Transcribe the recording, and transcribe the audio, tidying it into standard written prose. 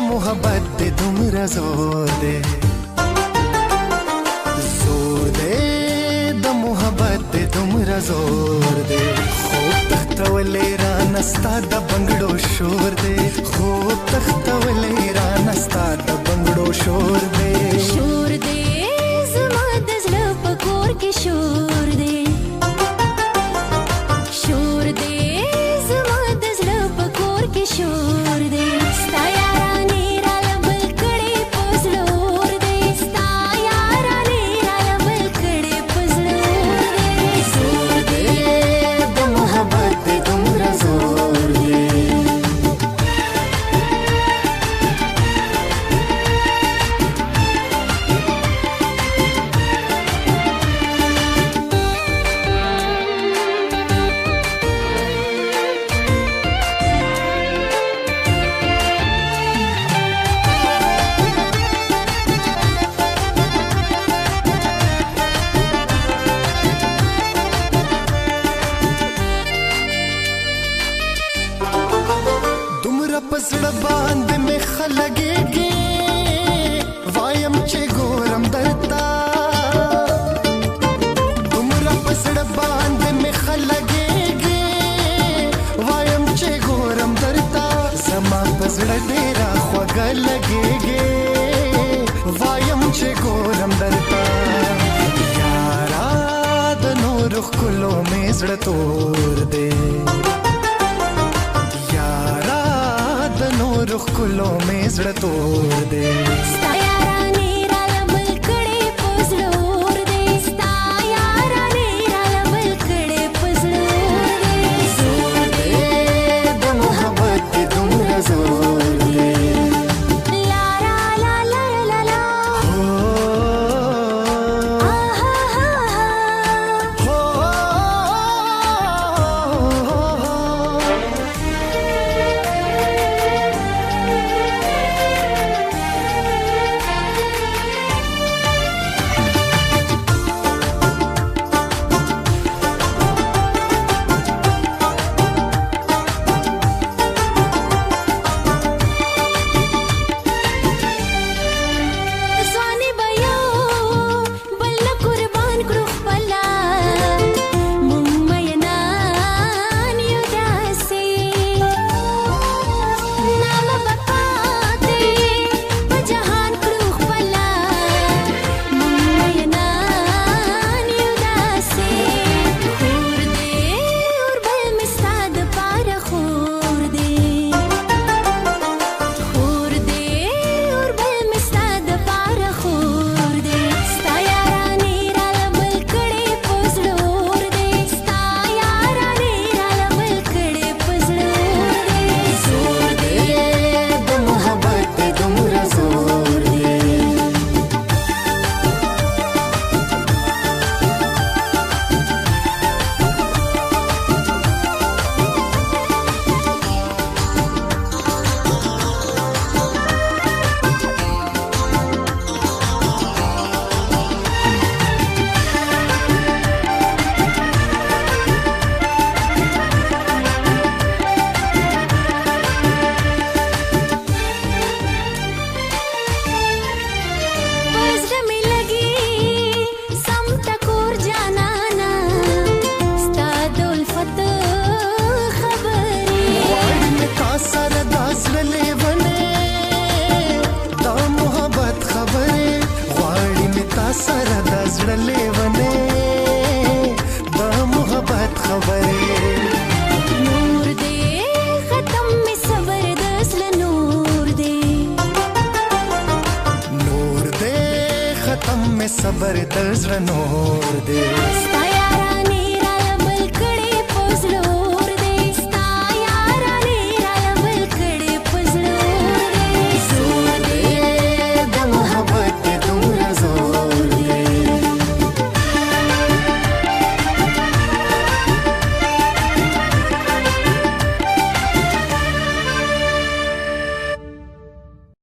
मोहब्बत दे दुमरा जोर दे द मोहब्बत दे दुमरा जोर दे خوب تختولې را نستا د بنگړو شور دے خوب تختولې را نستا د بنگړو شور دے زما د زړه په کور کې شور دے زما د زړه په کور کې شور دے ستا یارانې را لبل کړې په زړور دے ستا یارانې را لبل کړې په زړور دے د محبت دې دومره زور دے پسړه باندې مې خلګېږي وایم چې ګورم درتا دومره پسړه باندې مې خلګېږي وایم چې ګورم درتا زما پسړه ډېره خوږه لګېږي وایم چې ګورم درتا یارا د نور ښکلو مې زړه تور دی रुख कुलो में जड़ तोड़ दे ستا یارانې را لبل کړې په زړور دے ستا یارانې را لبل کړې په زړور دے د محبت دې دومره زور دے لا لا لا لا لا لا سره د زړه لیونې د محبت خبرې نور دې ختم مې صبر د زړه نور دې ختم مې صبر د زړه نور دې